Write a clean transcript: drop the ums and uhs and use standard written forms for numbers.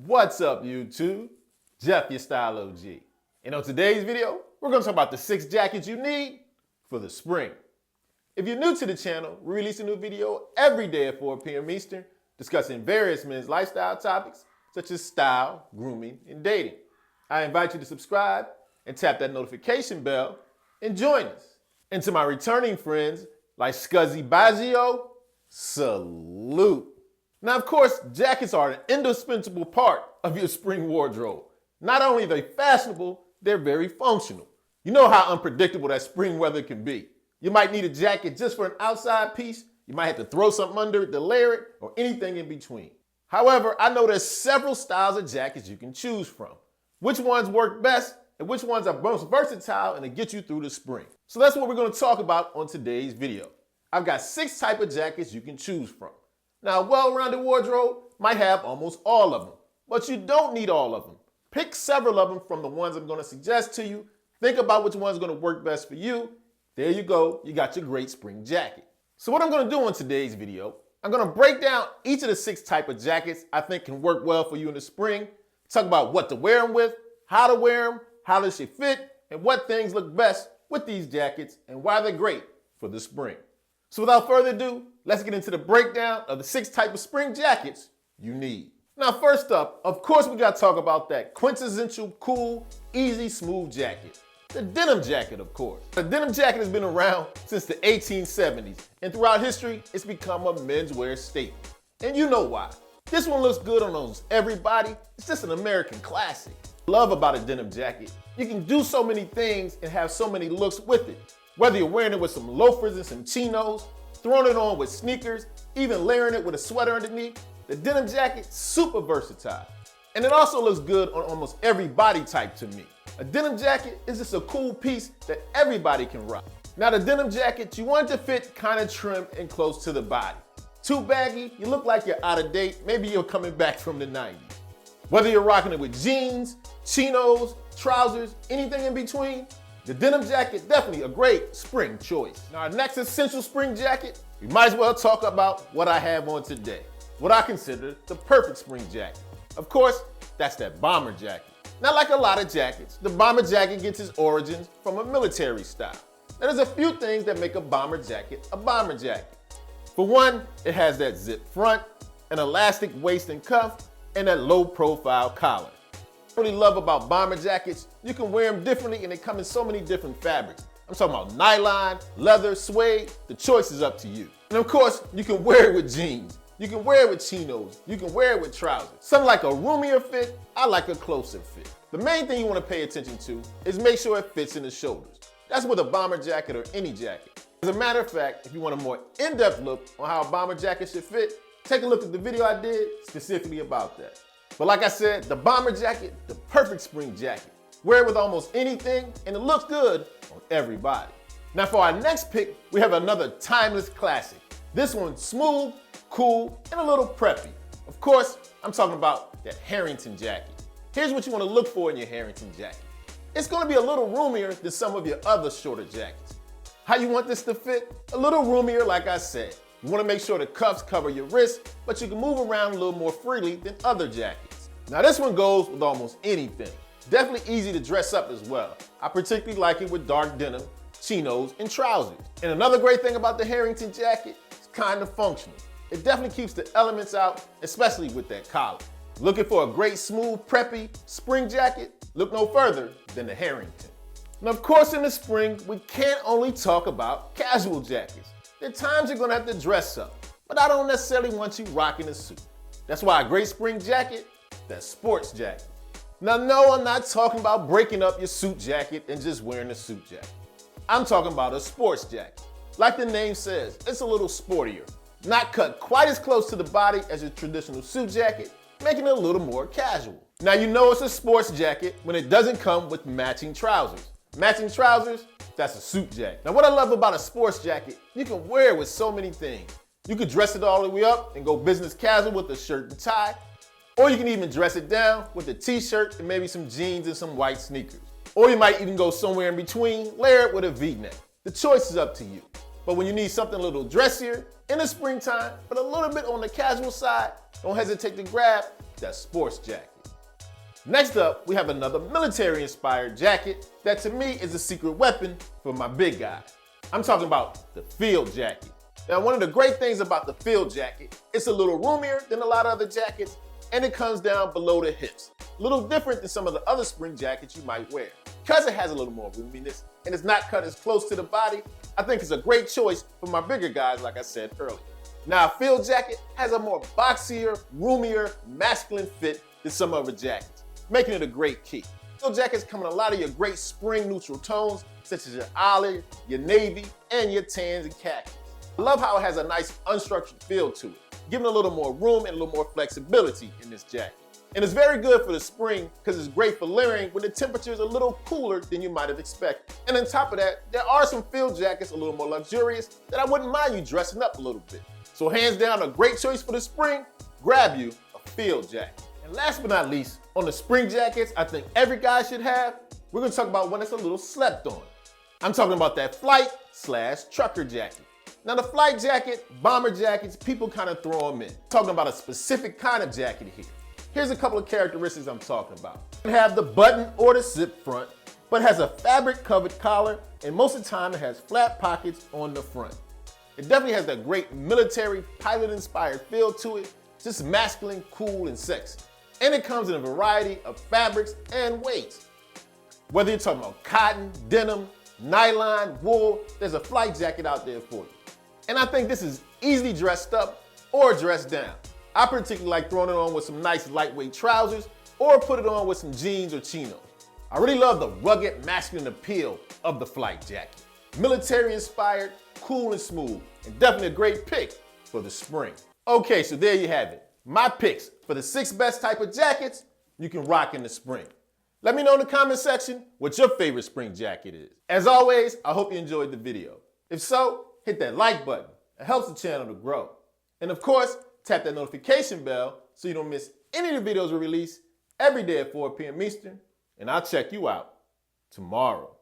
What's up, YouTube? Jeff, your Style O.G. And on today's video, we're going to talk about the 6 jackets you need for the spring. If you're new to the channel, we release a new video every day at 4 p.m. Eastern discussing various men's lifestyle topics such as style, grooming, and dating. I invite you to subscribe and tap that notification bell and join us. And to my returning friends like Scuzzy Baggio, salute. Now, of course, jackets are an indispensable part of your spring wardrobe. Not only are they fashionable, they're very functional. You know how unpredictable that spring weather can be. You might need a jacket just for an outside piece. You might have to throw something under it to layer it, or anything in between. However, I know there's several styles of jackets you can choose from. Which ones work best and which ones are most versatile and to get you through the spring. So that's what we're going to talk about on today's video. I've got 6 types of jackets you can choose from. Now, a well-rounded wardrobe might have almost all of them, but you don't need all of them. Pick several of them from the ones I'm going to suggest to you. Think about which one's going to work best for you. There you go. You got your great spring jacket. So what I'm going to do on today's video, I'm going to break down each of the 6 types of jackets I think can work well for you in the spring. Talk about what to wear them with, how to wear them, how they should fit, and what things look best with these jackets and why they're great for the spring. So without further ado, let's get into the breakdown of the 6 types of spring jackets you need. Now, first up, of course, we got to talk about that quintessential, cool, easy, smooth jacket. The denim jacket, of course. The denim jacket has been around since the 1870s, and throughout history, it's become a menswear staple. And you know why. This one looks good on almost everybody. It's just an American classic. Love about a denim jacket, you can do so many things and have so many looks with it. Whether you're wearing it with some loafers and some chinos, throwing it on with sneakers, even layering it with a sweater underneath, the denim jacket's super versatile. And it also looks good on almost every body type to me. A denim jacket is just a cool piece that everybody can rock. Now, the denim jacket, you want it to fit kind of trim and close to the body. Too baggy, you look like you're out of date, maybe you're coming back from the 90s. Whether you're rocking it with jeans, chinos, trousers, anything in between, the denim jacket, definitely a great spring choice. Now, our next essential spring jacket, we might as well talk about what I have on today. What I consider the perfect spring jacket. Of course, that's that bomber jacket. Now, like a lot of jackets, the bomber jacket gets its origins from a military style. Now, there's a few things that make a bomber jacket a bomber jacket. For one, it has that zip front, an elastic waist and cuff, and that low profile collar. What I really love about bomber jackets, you can wear them differently and they come in so many different fabrics. I'm talking about nylon, leather, suede, the choice is up to you. And of course, you can wear it with jeans. You can wear it with chinos. You can wear it with trousers. Some like a roomier fit, I like a closer fit. The main thing you want to pay attention to is make sure it fits in the shoulders. That's with a bomber jacket or any jacket. As a matter of fact, if you want a more in-depth look on how a bomber jacket should fit, take a look at the video I did specifically about that. But like I said, the bomber jacket, the perfect spring jacket. Wear it with almost anything and it looks good on everybody. Now for our next pick, we have another timeless classic. This one's smooth, cool, and a little preppy. Of course, I'm talking about that Harrington jacket. Here's what you want to look for in your Harrington jacket. It's going to be a little roomier than some of your other shorter jackets. How you want this to fit? A little roomier, like I said. You want to make sure the cuffs cover your wrist, but you can move around a little more freely than other jackets. Now this one goes with almost anything. Definitely easy to dress up as well. I particularly like it with dark denim, chinos, and trousers. And another great thing about the Harrington jacket, it's kind of functional. It definitely keeps the elements out, especially with that collar. Looking for a great, smooth, preppy spring jacket? Look no further than the Harrington. And of course, in the spring, we can't only talk about casual jackets. There are times you're gonna have to dress up, but I don't necessarily want you rocking a suit. That's why a great spring jacket, that's sports jacket. Now, no, I'm not talking about breaking up your suit jacket and just wearing a suit jacket. I'm talking about a sports jacket. Like the name says, it's a little sportier. Not cut quite as close to the body as your traditional suit jacket, making it a little more casual. Now, you know it's a sports jacket when it doesn't come with matching trousers. Matching trousers, that's a suit jacket. Now, what I love about a sports jacket, you can wear it with so many things. You could dress it all the way up and go business casual with a shirt and tie, or you can even dress it down with a t-shirt and maybe some jeans and some white sneakers. Or you might even go somewhere in between, layer it with a V-neck. The choice is up to you. But when you need something a little dressier in the springtime, but a little bit on the casual side, don't hesitate to grab that sports jacket. Next up, we have another military-inspired jacket that to me is a secret weapon for my big guys. I'm talking about the field jacket. Now, one of the great things about the field jacket, it's a little roomier than a lot of other jackets, and it comes down below the hips. A little different than some of the other spring jackets you might wear. Because it has a little more roominess and it's not cut as close to the body, I think it's a great choice for my bigger guys, like I said earlier. Now, a field jacket has a more boxier, roomier, masculine fit than some other jackets, making it a great key. Field jackets come in a lot of your great spring neutral tones, such as your olive, your navy, and your tans and khakis. I love how it has a nice unstructured feel to it, giving a little more room and a little more flexibility in this jacket. And it's very good for the spring because it's great for layering when the temperature is a little cooler than you might have expected. And on top of that, there are some field jackets a little more luxurious that I wouldn't mind you dressing up a little bit. So hands down, a great choice for the spring, grab you a field jacket. And last but not least, on the spring jackets I think every guy should have, we're gonna talk about one that's a little slept on. I'm talking about that flight/trucker jacket. Now the flight jacket, bomber jackets, people kind of throw them in. Talking about a specific kind of jacket here. Here's a couple of characteristics I'm talking about. It have the button or the zip front, but has a fabric covered collar, and most of the time it has flat pockets on the front. It definitely has that great military pilot inspired feel to it, just masculine, cool, and sexy. And it comes in a variety of fabrics and weights. Whether you're talking about cotton, denim, nylon, wool, there's a flight jacket out there for you. And I think this is easily dressed up or dressed down. I particularly like throwing it on with some nice lightweight trousers or put it on with some jeans or chinos. I really love the rugged masculine appeal of the flight jacket. Military inspired, cool and smooth, and definitely a great pick for the spring. Okay, so there you have it. My picks for the 6 best type of jackets you can rock in the spring. Let me know in the comment section what your favorite spring jacket is. As always, I hope you enjoyed the video. If so, hit that like button. It helps the channel to grow. And of course, tap that notification bell so you don't miss any of the videos we release every day at 4 p.m. Eastern. And I'll check you out tomorrow.